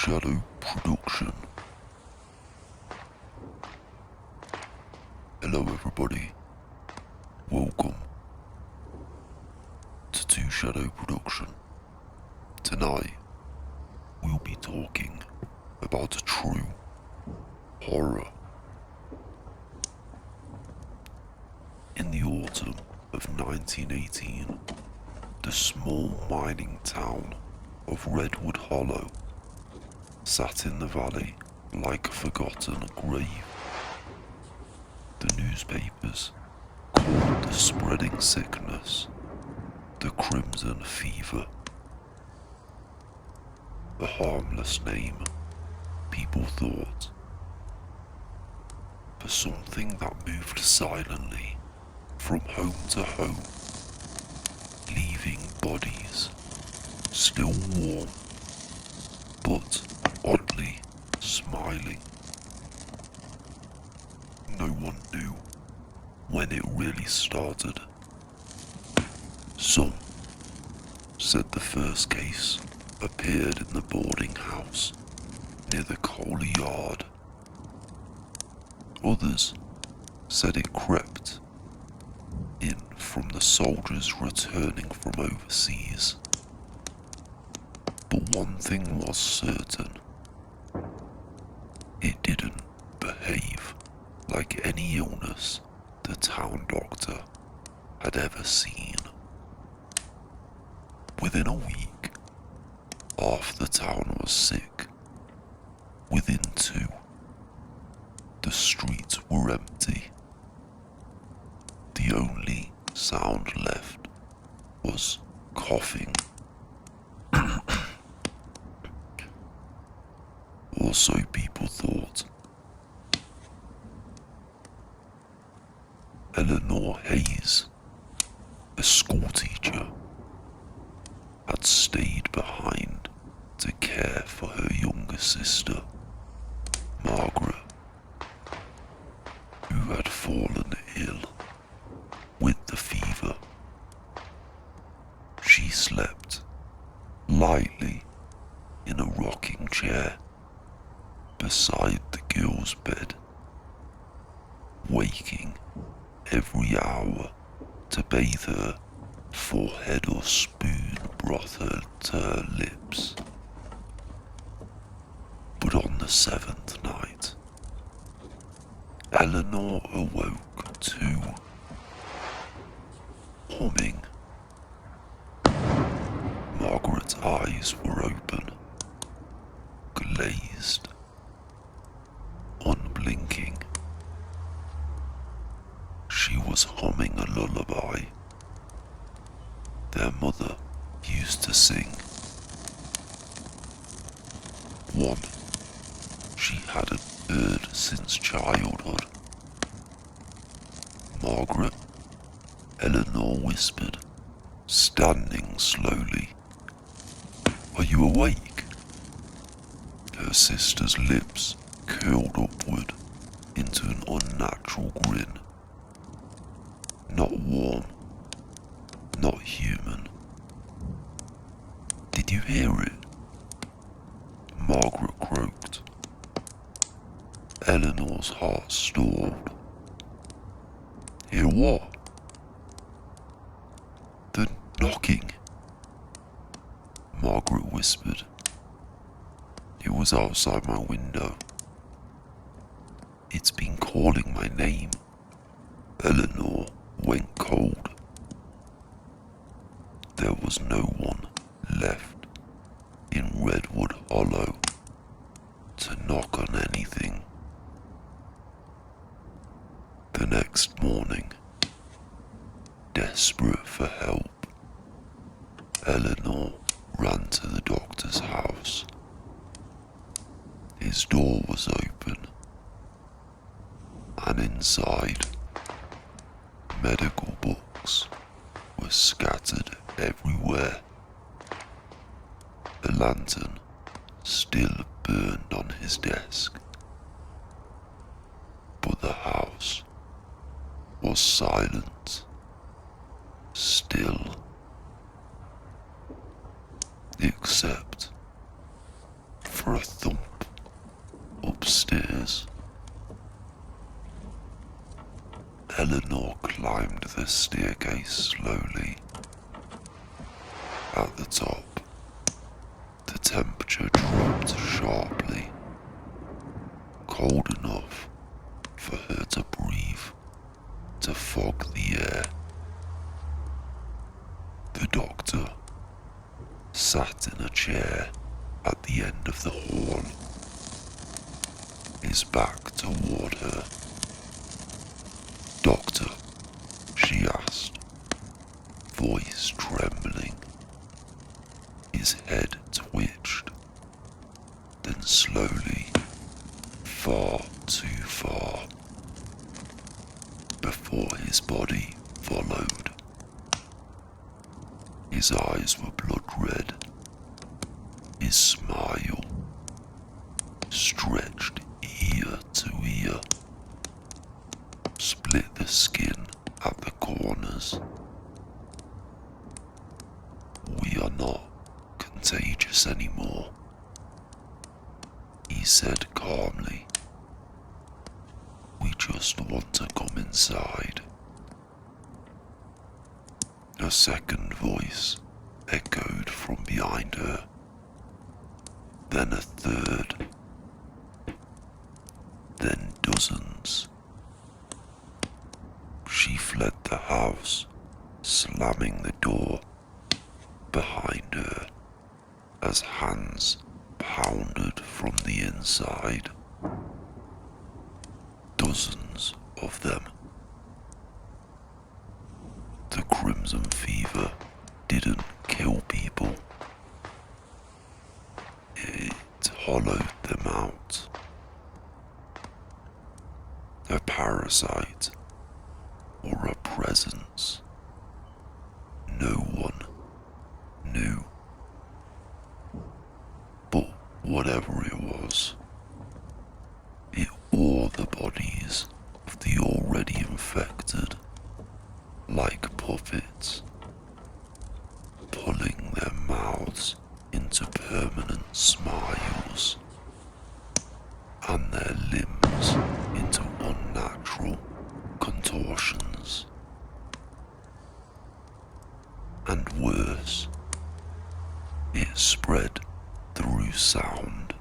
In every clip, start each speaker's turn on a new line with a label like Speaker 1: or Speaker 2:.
Speaker 1: Shadow production. Hello everybody, welcome to Two Shadow production. Tonight we'll be talking about a true horror. In the autumn of 1918, the small mining town of Redwood Hollow sat in the valley like a forgotten grave. The newspapers called the spreading sickness the Crimson Fever. A harmless name, people thought, for something that moved silently from home to home, leaving bodies still warm, but oddly smiling. No one knew when it really started. Some said the first case appeared in the boarding house near the coal yard. Others said it crept in from the soldiers returning from overseas. But one thing was certain. It didn't behave like any illness the town doctor had ever seen. Within a week, half the town was sick. Within 2, the streets were empty. The only sound left was coughing. Or so people thought. Eleanor Hayes, a schoolteacher, had stayed behind to care for her younger sister, Margaret, who had fallen ill with the fever. She slept lightly in a rocking chair beside the girl's bed, waking every hour to bathe her forehead or spoon broth her to her lips. But on the 7th night, Eleanor awoke to humming. Margaret's eyes were open, glazed, unblinking. She was humming a lullaby their mother used to sing. One she hadn't heard since childhood. Margaret, Eleanor whispered, standing slowly. "Are you awake?" Her sister's lips curled upward into an unnatural grin. Not warm, not human. "Did you hear it?" Margaret croaked. Eleanor's heart stalled. "Hear what?" "The knocking," Margaret whispered. "It was outside my window. It's been calling my name." Eleanor went cold. There was no one left in Redwood Hollow to knock on anything. The next morning, desperate for help, Eleanor ran to the doctor's house. His door was open, and inside, medical books were scattered everywhere. The lantern still burned on his desk, but the house was silent, still, except for a thump upstairs. Eleanor climbed the staircase slowly. At the top, the temperature dropped sharply, cold enough for her to breathe, to fog the air. The doctor sat in a chair at the end of the hall, his back toward her. "Doctor," she asked, voice trembling. His head twitched, then slowly, far too far, before his body followed. His eyes were blood red. His smile stretched ear to ear, split the skin at the corners. "We are not contagious anymore," he said calmly. "We just want to come inside." A second voice echoed from behind her, then a third, then dozens. She fled the house, slamming the door behind her as hands pounded from the inside. Dozens of them. The crimson fever didn't kill people. It hollowed them out. A parasite, or a presence. No one knew. But whatever it was, it wore the bodies of the already infected like puppets, pulling their mouths into permanent smiles and their limbs into unnatural contortions. And worse, it spread through sound.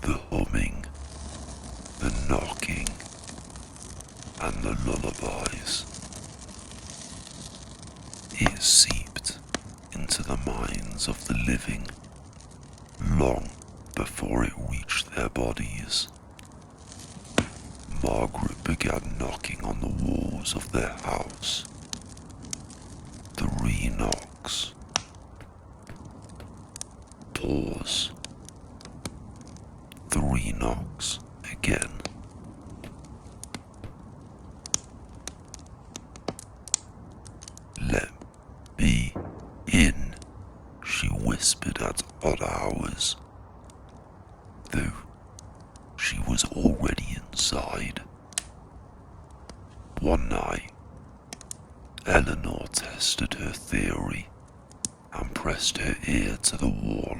Speaker 1: The humming, the knocking, and the lullabies. It seeped into the minds of the living long before it reached their bodies. Margaret began knocking on the walls of their house. 3 knocks. Pause. 3 knocks again. "Let me in," she whispered at odd hours, though she was already inside. One night, Eleanor tested her theory and pressed her ear to the wall.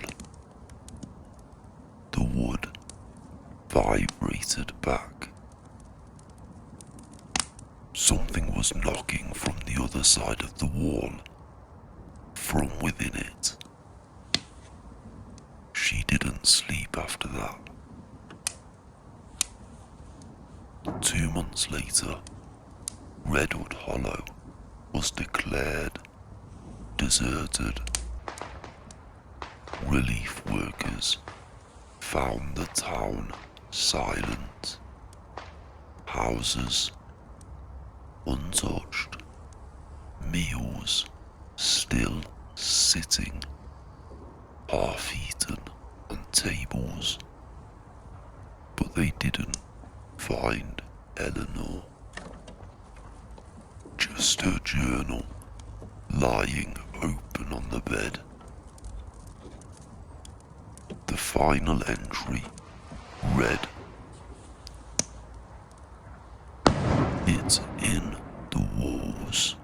Speaker 1: The wood vibrated back. Something was knocking from the other side of the wall, from within it. She didn't sleep after that. 2 months later, Redwood Hollow was declared deserted. Relief workers found the town silent. Houses untouched, meals still sitting, half-eaten on tables. But they didn't find Eleanor. Just her journal lying open on the bed. The final entry read, "It's in the walls.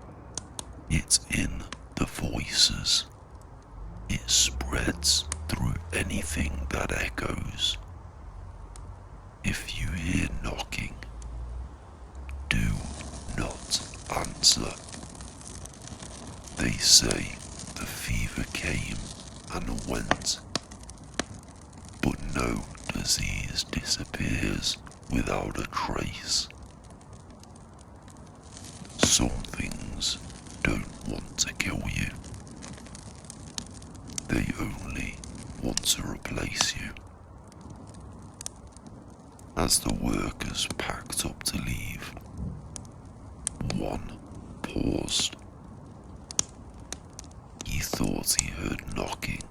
Speaker 1: It's in the voices. It spreads through anything that echoes. If you hear knocking, do not answer. They say the fever came and went, but no disease disappears without a trace. Some things don't want to kill you. They only want to replace you. As the workers packed up to leave, one paused. He thought he heard knocking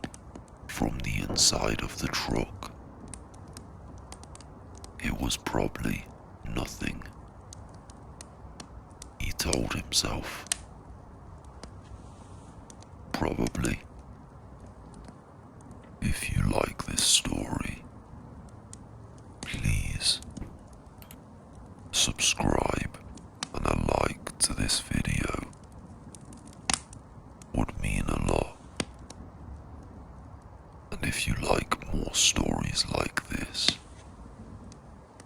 Speaker 1: from the inside of the truck. It was probably nothing, he told himself. Probably. If you like this story, please subscribe and a like to this video would mean a lot. And if you like more stories like this,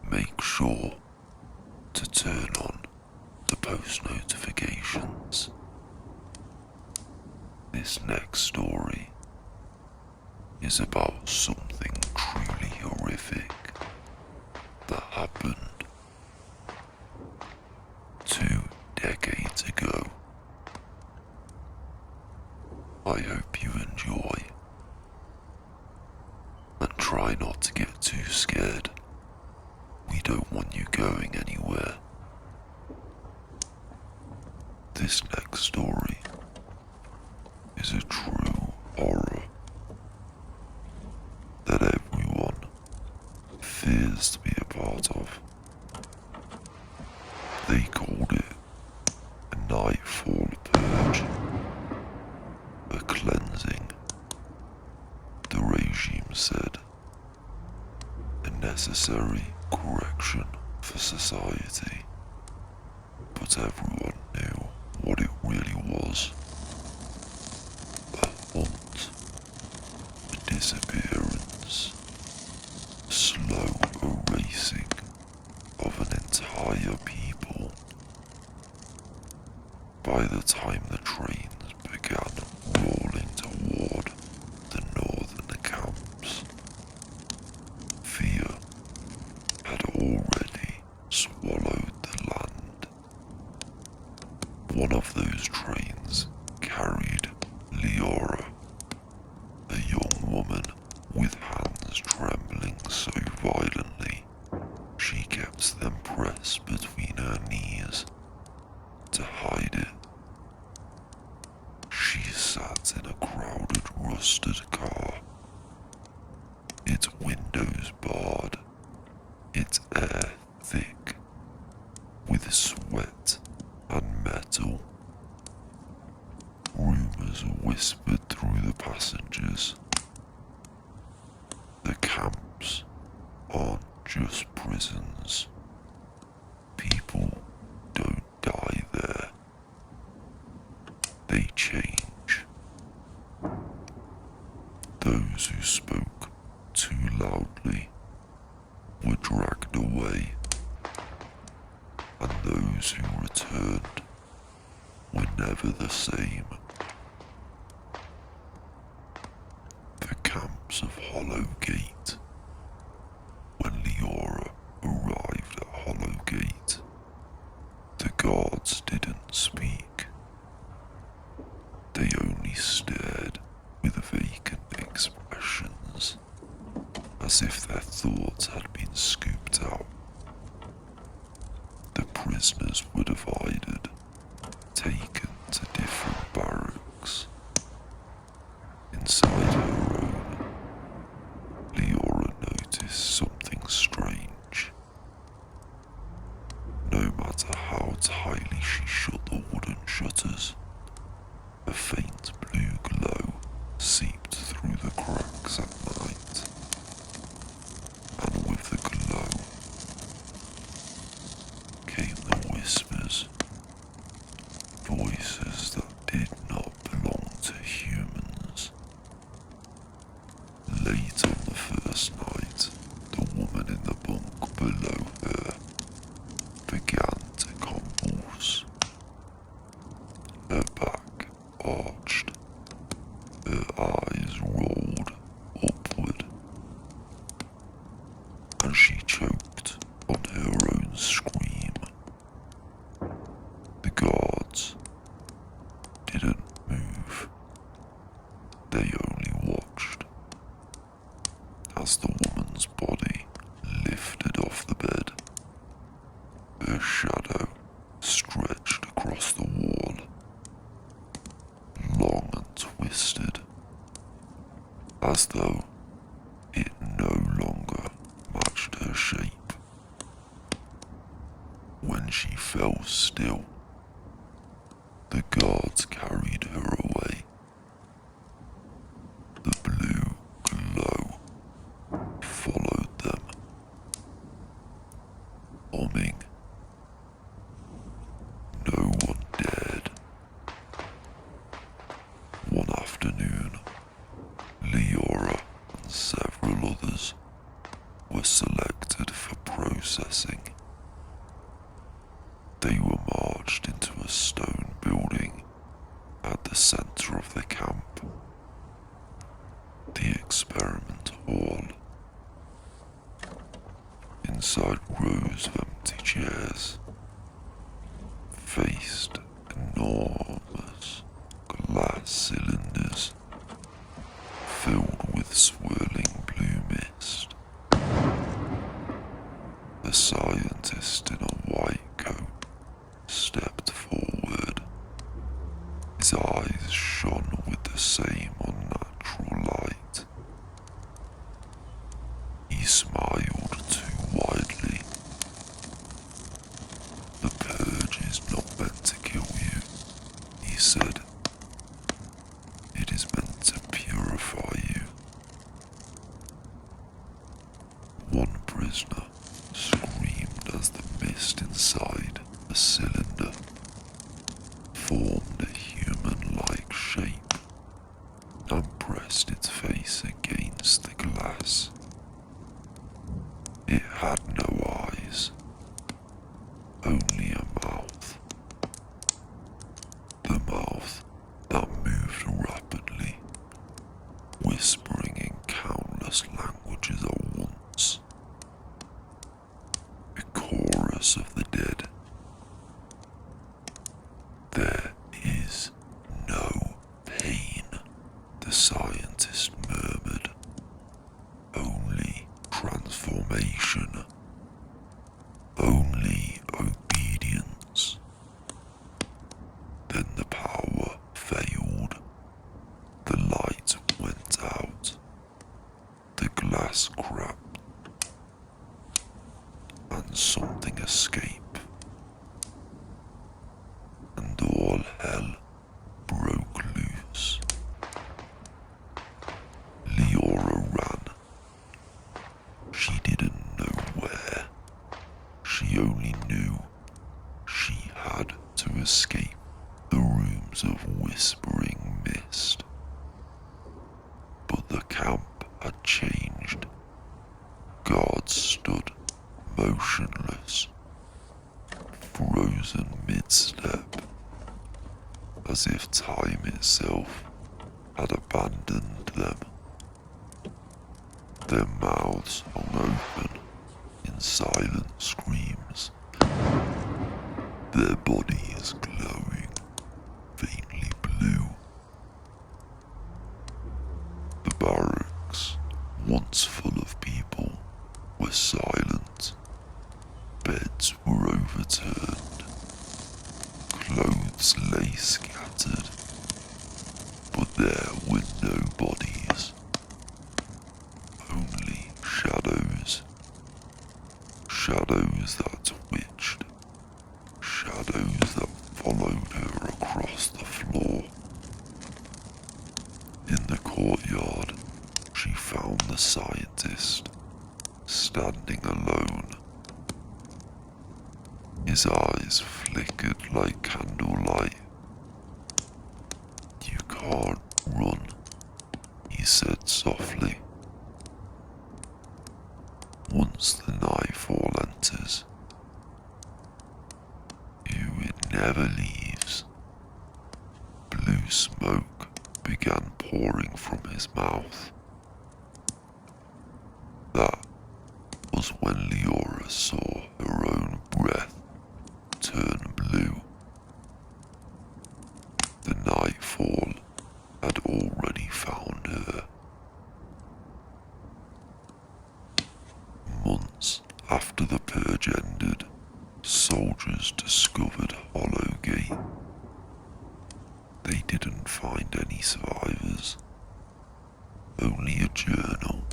Speaker 1: make sure to turn on the post notifications. This next story is about something truly horrific that happened 2 decades ago. I hope you enjoy, and try not to get too scared. We don't want you going anywhere. This next story is a true horror that everyone fears to be a part of. They called it a nightfall purge, a cleansing, the regime said, a necessary correction for society, but everyone knew what it really was. A hunt, a disappearance, slow erasing of an entire people. By the time the trains began rolling toward the northern camps, fear had already swallowed the land. One of those trains carried Leora, a young woman with hands trembling so violently she kept them pressed between her knees to hide it. She sat in a crowded, rusted car, its windows barred, its air thick with sweat and metal. Rumours whispered through the passengers. The camps aren't just prisons. People don't die there. They change. Those who spoke too loudly were dragged away, and those who returned were never the same. The camps of Hollow Gate. When Leora arrived at Hollow Gate, the guards didn't speak. They only stared with vacant expressions, as if their thoughts had been scooped out. The prisoners were divided, taken to different barracks. Inside her own, Late on the first night, the woman in the bunk below her began to convulse. Her back arched, her eyes rolled upward, and she choked on her own scream. The guards didn't move. They only watched as the woman's body lifted off the bed. Her shadow stretched across the wall, long and twisted, as though it no longer matched her shape. When she fell still, the guards carried her away. The blue glow followed them, humming. No one dared. One afternoon, Leora and several others were selected for processing. They were marched into a stone building at the center of the camp, the experiment hall. Inside rows of empty chairs faced enormous glass cylinders filled with swirling blue mist. The scientist in a white coat stepped forward. His eyes shone with the same unnatural light. He smiled too widely. "The purge is not meant to kill you," he said. "It is meant to purify you." One prisoner screamed as the mist inside the cylinder formed a human-like shape and pressed its face against the glass. It had no eyes, only a mouth. The mouth that moved rapidly, whispering in countless languages at once. A chorus of the dead. "There is no pain," the scientist murmured. "Only transformation. Only obedience." Then the power failed. The light went out. The glass cracked, and something escaped. And all hell broke loose. Leora ran. She didn't know where. She only knew she had to escape the rooms of whispering mist. But the camp had changed. Guards stood motionless, frozen mid-step, as if time itself had abandoned them. Their mouths hung open in silent screams, their bodies glowing faintly blue. The barracks, once full of people, were silent. Beds were overturned, clothes lay scattered, but there were no bodies, only shadows. Shadows that twitched, shadows that followed her across the floor. In the courtyard, she found the scientist, standing alone. His eyes flickered like candlelight. "You can't run," he said softly. never leaves. Blue smoke began pouring from his mouth. That was when Leora saw her own breath turn blue. The nightfall had already found her. Months after the purge ended, soldiers discovered Hollow Gate. They didn't find any survivors, only a journal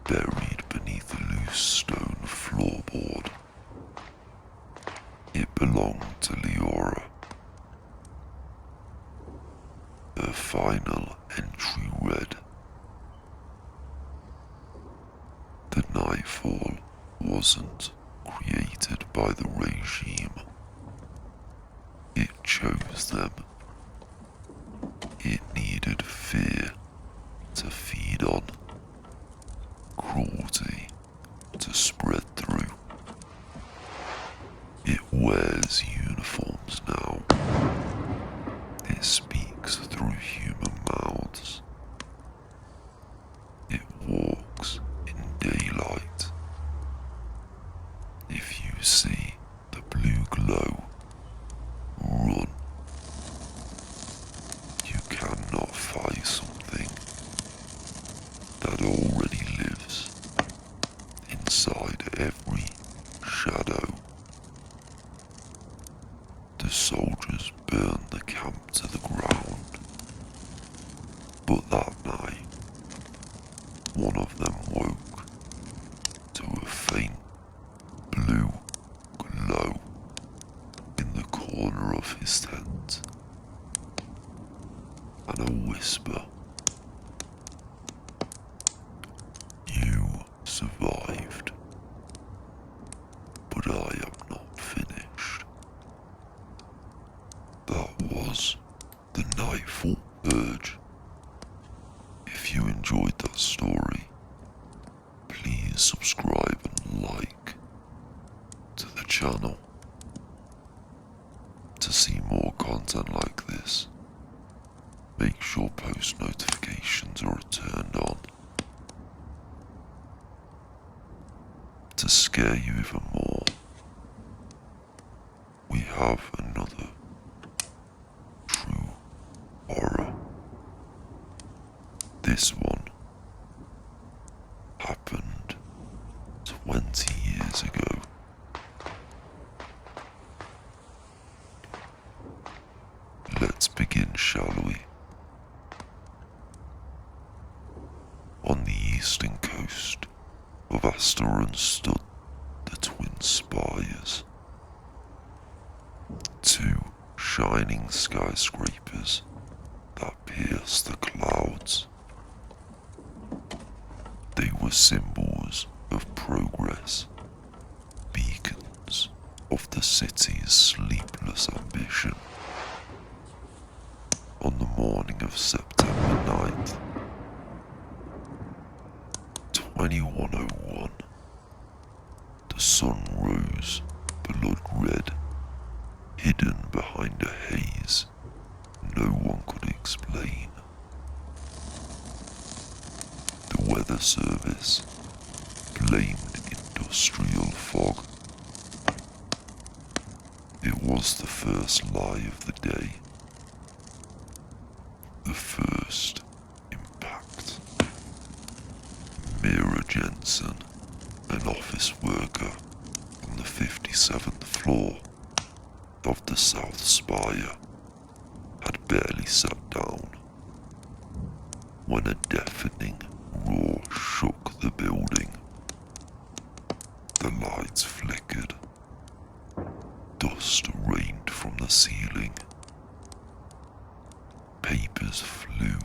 Speaker 1: buried beneath a loose stone floorboard. It belonged to Leora. Her final entry read, "The nightfall wasn't created by the regime. It chose them. It needed fear to feed on, cruelty to spread through. It wears uniforms now. It speaks through human mouths. It walks in daylight. If you see the blue glow, run. You cannot fight something that already lives inside every shadow." The soldiers burned the camp to the ground, but that night, one of them woke to a faint blue glow in the corner of his tent, and a whisper, "You survived, but I am not finished." That was the Nightfall Purge. If you enjoyed that story, please subscribe and like to the channel. To see more content like this, make sure post notifications are turned on. To scare you even more, we have another true horror. This one happened 20 years ago. Let's begin, shall we? On the eastern coast of Asteron stood the twin spires. Two shining skyscrapers that pierced the clouds. They were symbols of progress, beacons of the city's sleepless ambition. On the morning of September 9th, 2101, the sun rose blood red, hidden behind a haze no one could explain. The weather service blamed industrial fog. It was the first lie of the day. The first impact. Mira Jensen, an office worker on the 57th floor of the South Spire, had barely sat down when a deafening roar shook the building. The lights flickered. Dust rained from the ceiling. Papers flew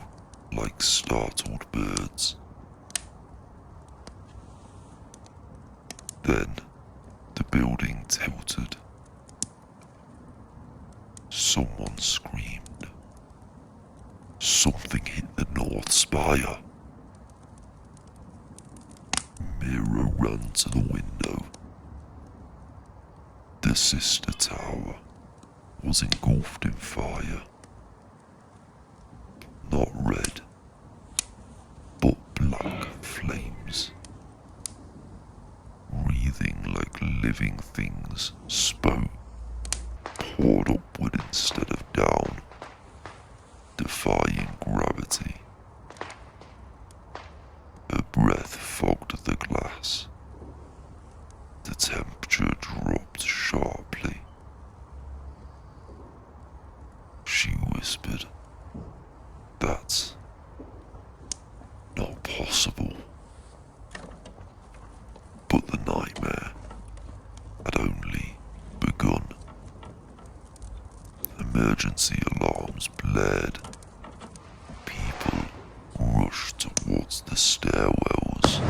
Speaker 1: like startled birds. Then the building tilted. Someone screamed. Something hit the North Spire. Mira ran to the window. The sister tower was engulfed in fire. Not red, but black flames. Breathing like living things, spoke, poured upward instead of down, defying gravity. Her breath fogged the glass. The temperature dropped sharply. She whispered, "That's not possible." But the nightmare had only begun. Emergency alarms blared. People rushed towards the stairwells,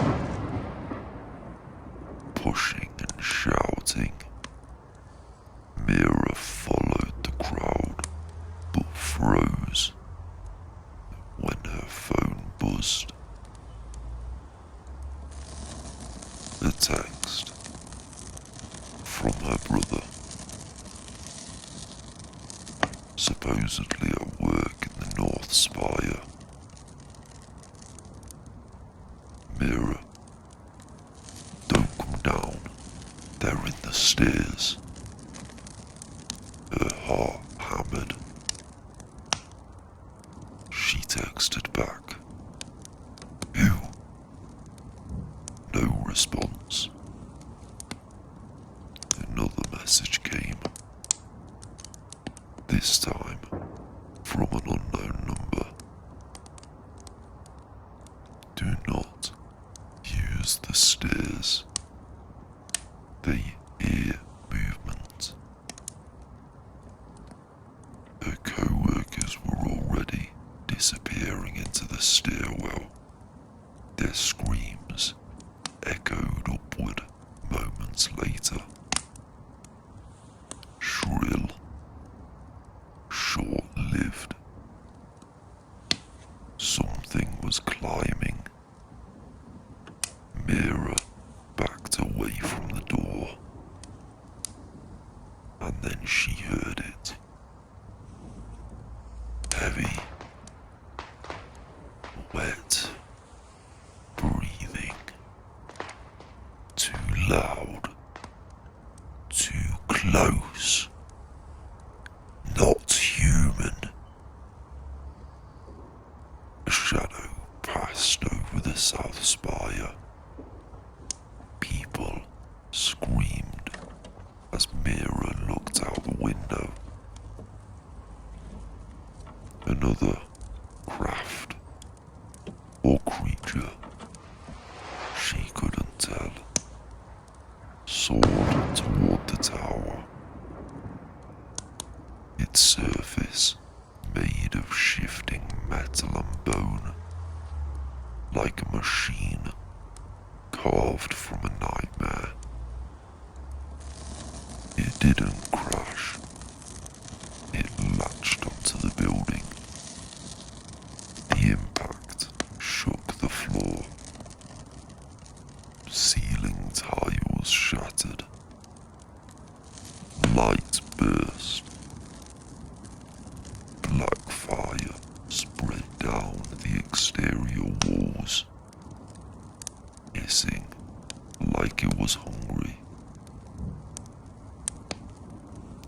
Speaker 1: pushing and shouting. Mira followed the crowd, but froze when her phone buzzed. A text from her brother, supposedly at work in the North Spire. "Mira, don't come down, they're in the stairs." Her heart hammered. She texted back, "Who?" No response. Another message came, this time from an unknown number. "Do not use the stairs. They hear movement." Her co-workers were already disappearing into the stairwell. Their screams echoed upward moments later. Shrill, short-lived. Something was climbing. Mira backed away from the door, and then she heard it. Heavy, wet, breathing. Too loud, too close. Not human. A shadow passed over the South Spire. People screamed as Mira looked out the window. Another craft or creature, she couldn't tell, soared toward the tower. Its surface made of shifting metal and bone, like a machine carved from a nightmare. It didn't crash. It latched onto the building. The impact shook the floor. Ceiling tiles shattered. Light burst. Black fire spread down the exterior walls, hissing like it was hungry.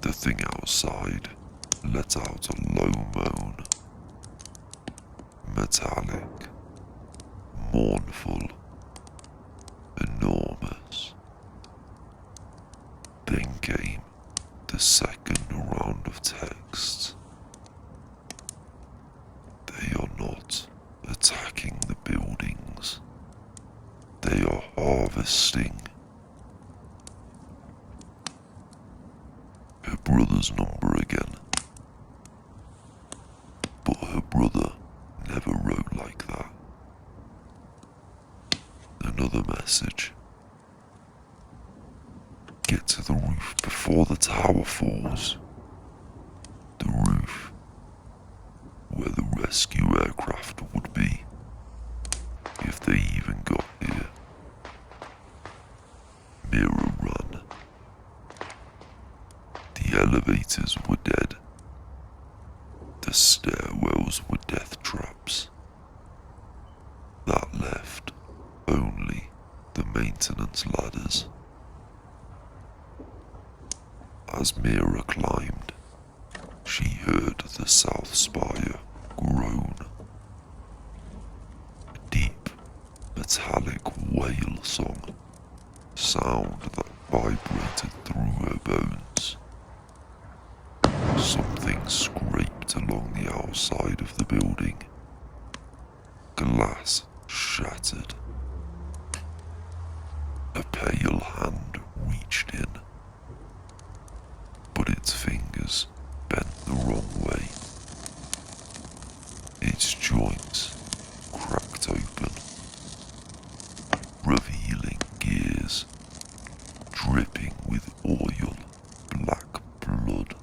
Speaker 1: The thing outside let out a low moan, metallic, mournful, enormous. Then came the second round of texts. They are not attacking the buildings. They are harvesting. Her brother's number again. But her brother never wrote like that. Another message. Get to the roof before the tower falls. The roof where the rescue aircraft would be, if they even got here. Mira ran. The elevators were dead. only the maintenance ladders. As Mira climbed, she heard the south spire groan, a deep, metallic wail song, sound that vibrated through her bones. Something scraped along the outside of the building. Glass shattered. A pale hand reached in, but its fingers bent the wrong way. Its joints cracked open, revealing gears dripping with oil, black blood.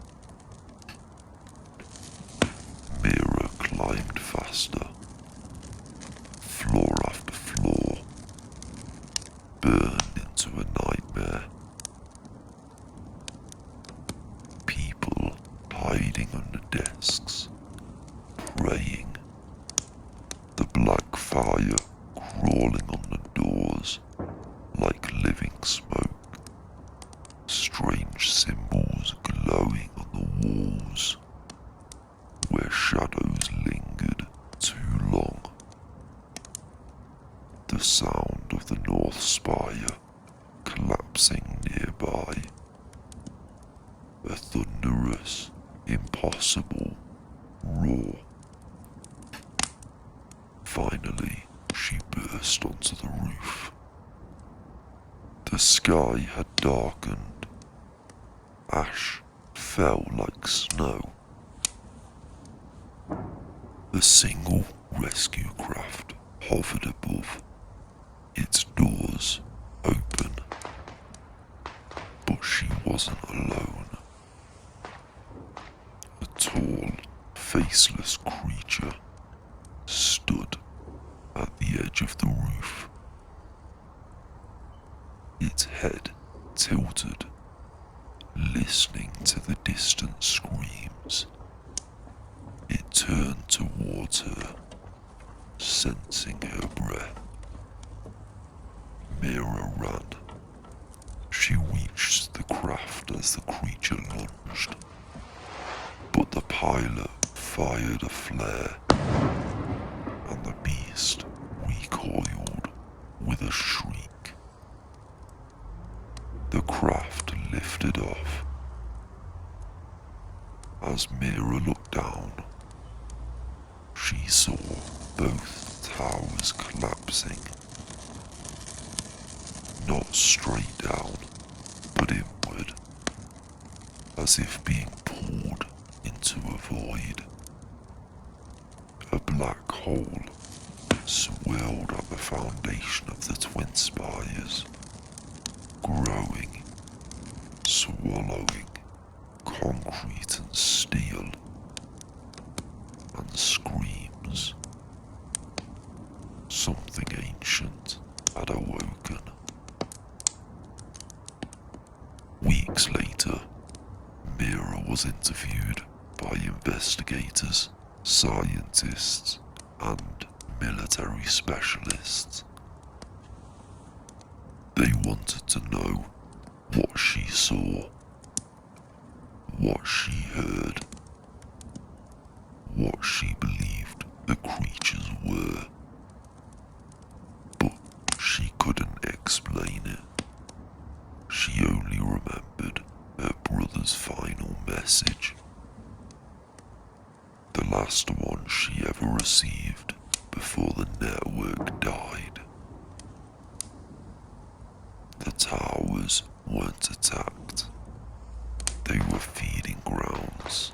Speaker 1: Mira climbed faster, floor after floor, burned into a nightmare. People hiding under desks, praying. The black fire crawling on the doors like living smoke. Strange symbols glowing on the walls where shadows lingered too long. The sound of the north spire collapsing nearby. A thunderous, impossible roar. Finally, she burst onto the roof. The sky had darkened. Ash fell like snow. A single rescue craft hovered above, its doors open. But she wasn't alone. A tall, faceless creature stood at the edge of the roof. Its head tilted, listening to the distant screams. It turned towards her, sensing her breath. Mira ran. She reached the craft as the creature lunged, but the pilot fired a flare, and the beast recoiled with a shriek. The craft lifted off. As Mira looked down, she saw both towers collapsing, not straight down, but inward, as if being pulled into a void. A black hole swirled at the foundation of the twin spires, growing, swallowing concrete and steel, and screams. Something ancient had awoken. Weeks later, Mira was interviewed by investigators, scientists, and military specialists. They wanted to know what she saw, what she heard, what she believed the creatures were. But she couldn't explain it. She only remembered her brother's final message. The last one she ever received before the network died. The towers weren't attacked. They were feeding grounds,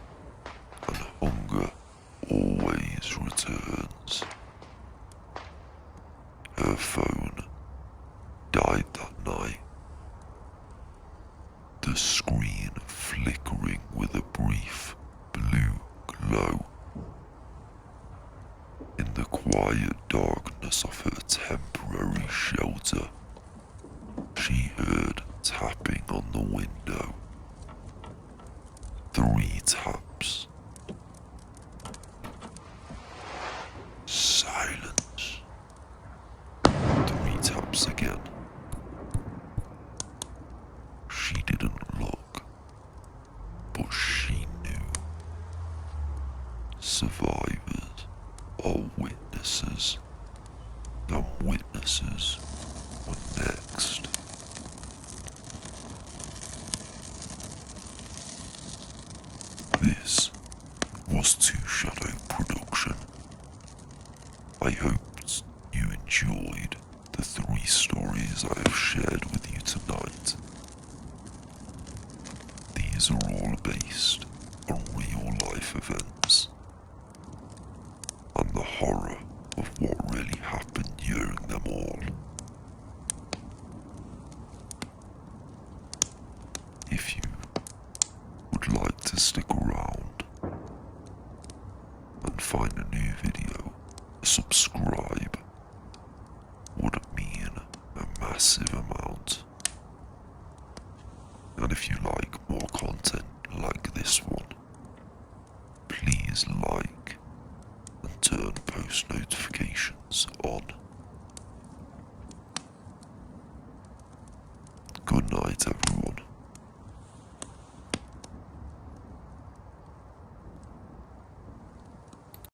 Speaker 1: and hunger always returns. Her phone died that night, the screen flickering with a brief blue glow. In the quiet darkness of her temporary shelter, she heard tapping on the window. 3 taps. Silence. 3 promises were next. This was Two Shadow Production. I hoped you enjoyed the 3 stories I have shared with you tonight. These are all based on real life events and the horror of what really happened during them all. If you would like to stick around and find a new video, subscribe would mean a massive amount. And if you like more content like this one, please like and turn post notifications on. Good night, everyone.